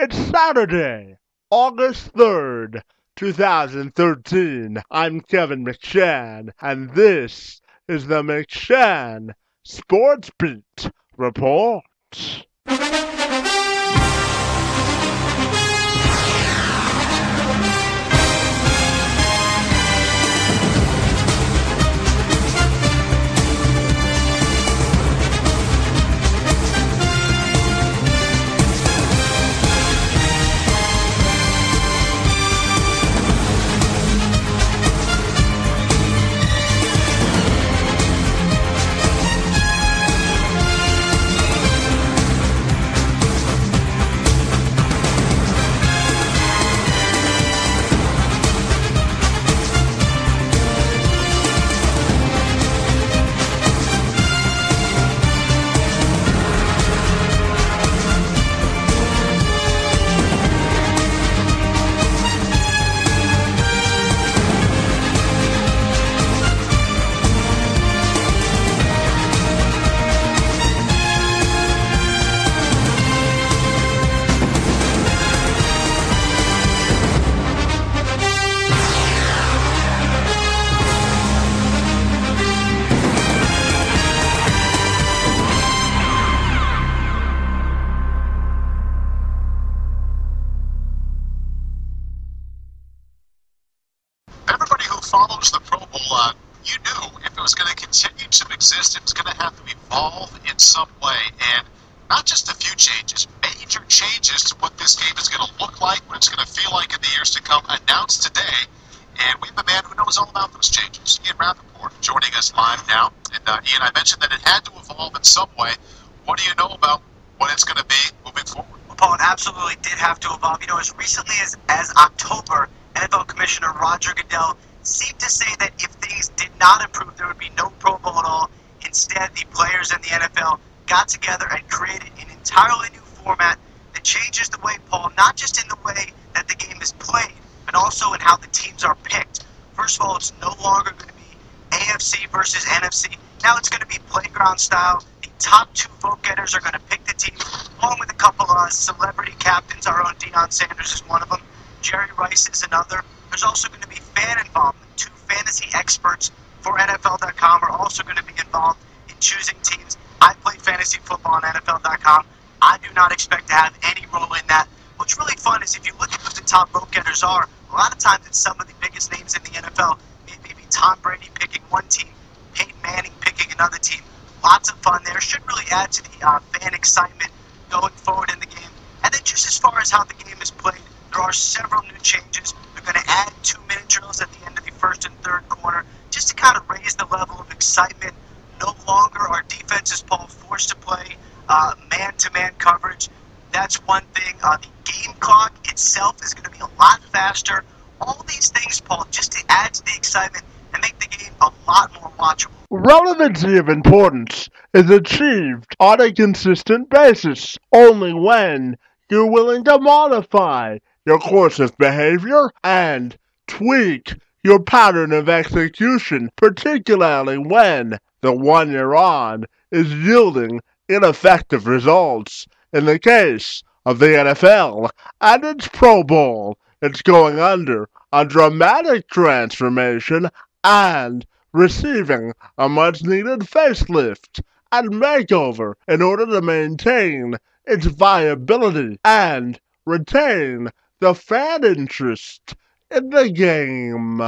It's Saturday, August 3rd, 2013. I'm Kevin McShann, and this is the McShann Sports Beat Report. Everybody who follows the Pro Bowl, you knew if it was going to continue to exist, it was going to have to evolve in some way. And not just a few changes, major changes to what this game is going to look like, what it's going to feel like in the years to come, announced today. And we have a man who knows all about those changes, Ian Rappaport, joining us live now. And Ian, I mentioned that it had to evolve in some way. What do you know about what it's going to be moving forward? Well, Paul, it absolutely did have to evolve. You know, as recently as October, NFL Commissioner Roger Goodell seemed to say that if things did not improve, there would be no Pro Bowl at all. Instead, the players in the NFL got together and created an entirely new format that changes the way, Paul, not just in the way that the game is played, but also in how the teams are picked. First of all, it's no longer going to be AFC versus NFC. Now it's going to be playground style. The top two vote-getters are going to pick the team, along with a couple of celebrity captains. Our own Deion Sanders is one of them. Jerry Rice is another. There's also going to be fan involvement. Two fantasy experts for NFL.com are also going to be involved in choosing teams. I play fantasy football on NFL.com. I do not expect to have any role in that. What's really fun is if you look at who the top vote getters are, a lot of times it's some of the biggest names in the NFL. Maybe Tom Brady picking one team, Peyton Manning picking another team. Lots of fun there. Should really add to the fan excitement going forward in the game. And then just as far as how the game is played, there are several new changes. They're going to add 2-minute drills at the end of the first and third quarter just to kind of raise the level of excitement. No longer are defenses, Paul, forced to play man-to-man coverage. That's one thing. The game clock itself is going to be a lot faster. All these things, Paul, just to add to the excitement and make the game a lot more watchable. Relevancy of importance is achieved on a consistent basis only when you're willing to modify your course of behavior and tweak your pattern of execution, particularly when the one you're on is yielding ineffective results. In the case of the NFL and its Pro Bowl, it's going under a dramatic transformation and receiving a much-needed facelift and makeover in order to maintain its viability and retain the fan interest in the game.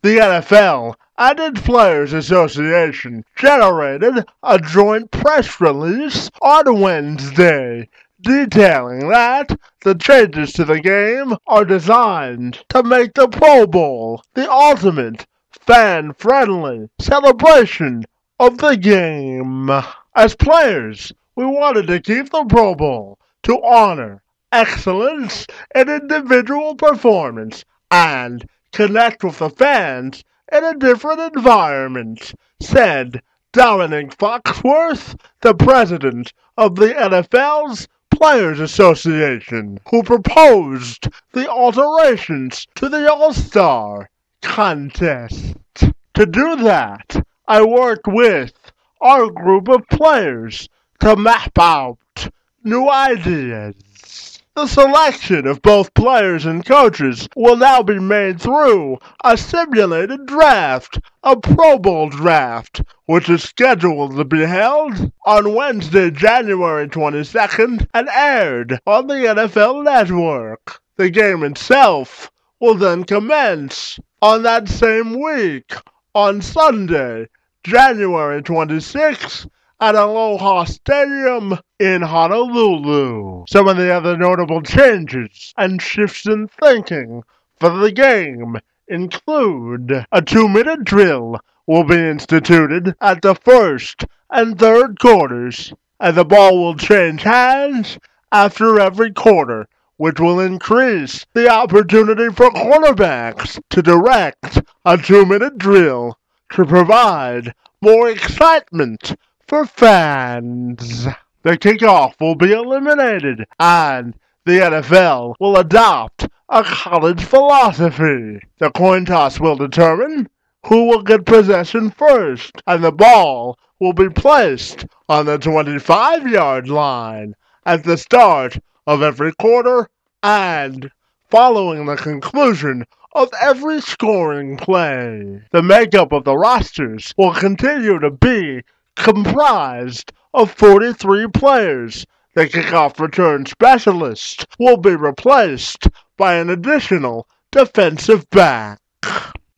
The NFL and its Players Association generated a joint press release on Wednesday detailing that the changes to the game are designed to make the Pro Bowl the ultimate fan-friendly celebration of the game. As players, we wanted to keep the Pro Bowl to honor excellence in individual performance and connect with the fans in a different environment, said Dominic Foxworth, the president of the NFL's Players Association, who proposed the alterations to the All-Star contest. To do that, I worked with our group of players to map out new ideas. The selection of both players and coaches will now be made through a simulated draft, a Pro Bowl draft, which is scheduled to be held on Wednesday, January 22nd and aired on the NFL Network. The game itself will then commence on that same week, on Sunday, January 26th, at Aloha Stadium in Honolulu. Some of the other notable changes and shifts in thinking for the game include a 2-minute drill will be instituted at the first and third quarters, and the ball will change hands after every quarter, which will increase the opportunity for quarterbacks to direct a 2-minute drill to provide more excitement for fans. The kickoff will be eliminated, and the NFL will adopt a college philosophy. The coin toss will determine who will get possession first, and the ball will be placed on the 25-yard line at the start of every quarter and following the conclusion of every scoring play. The makeup of the rosters will continue to be comprised of 43 players. The kickoff return specialist will be replaced by an additional defensive back.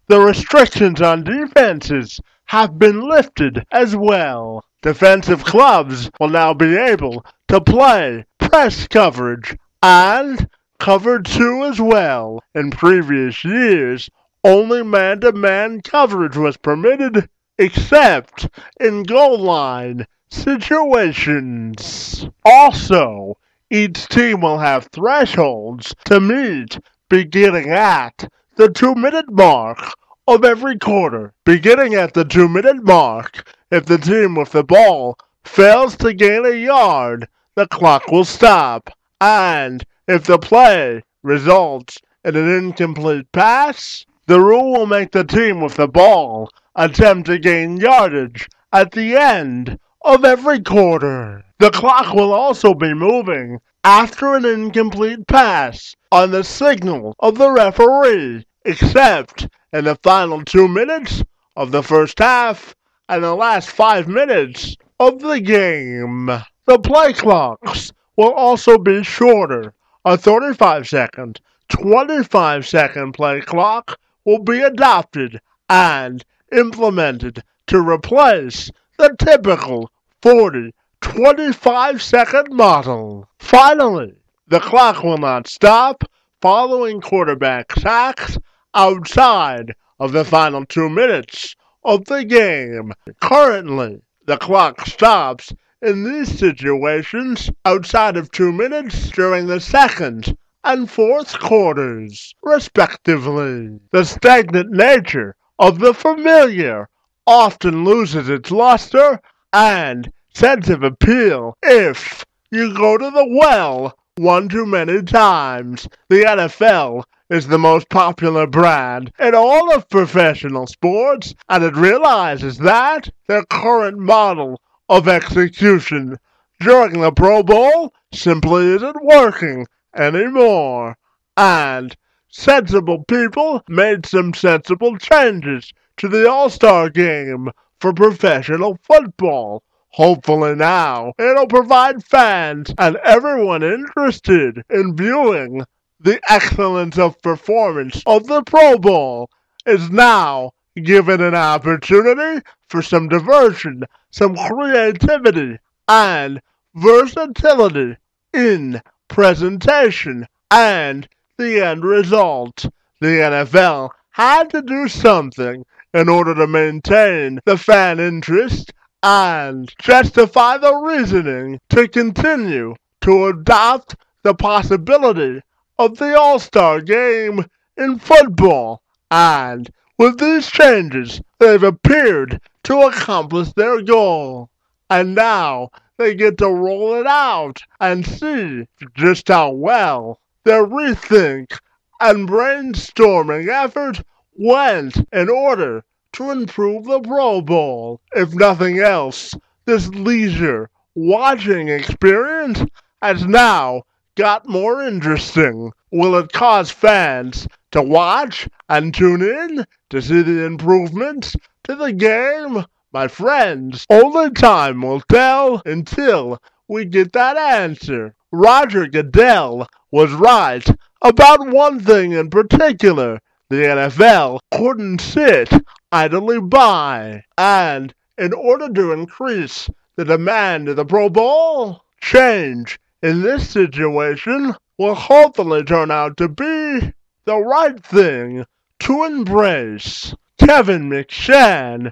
The restrictions on defenses have been lifted as well. Defensive clubs will now be able to play press coverage and cover 2 as well. In previous years, only man-to-man coverage was permitted, except in goal line situations. Also, each team will have thresholds to meet beginning at the 2-minute mark of every quarter. Beginning at the 2-minute mark, if the team with the ball fails to gain a yard, the clock will stop, and if the play results in an incomplete pass, the rule will make the team with the ball attempt to gain yardage at the end of every quarter. The clock will also be moving after an incomplete pass on the signal of the referee, except in the final 2 minutes of the first half and the last 5 minutes of the game. The play clocks will also be shorter. A 35-second, 25-second play clock will be adopted and implemented to replace the typical 40, 25-second model. Finally, the clock will not stop following quarterback sacks outside of the final 2 minutes of the game. Currently, the clock stops in these situations outside of 2 minutes during the second and fourth quarters, respectively. The stagnant nature of the familiar often loses its luster and sense of appeal if you go to the well one too many times. The NFL is the most popular brand in all of professional sports, and it realizes that their current model of execution during the Pro Bowl simply isn't working anymore. And sensible people made some sensible changes to the All-Star game for professional football. Hopefully now, it'll provide fans and everyone interested in viewing the excellence of performance of the Pro Bowl is now given an opportunity for some diversion, some creativity, and versatility in presentation and the end result. The NFL had to do something in order to maintain the fan interest and justify the reasoning to continue to adopt the possibility of the All-Star game in football. And with these changes, they've appeared to accomplish their goal. And now they get to roll it out and see just how well their rethink and brainstorming effort went in order to improve the Pro Bowl. If nothing else, this leisure watching experience has now got more interesting? Will it cause fans to watch and tune in to see the improvements to the game? My friends, only time will tell until we get that answer. Roger Goodell was right about one thing in particular. The NFL couldn't sit idly by. And in order to increase the demand of the Pro Bowl, change in this situation will hopefully turn out to be the right thing to embrace. Kevin McShann,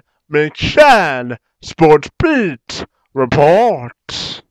Sports Beat, reports.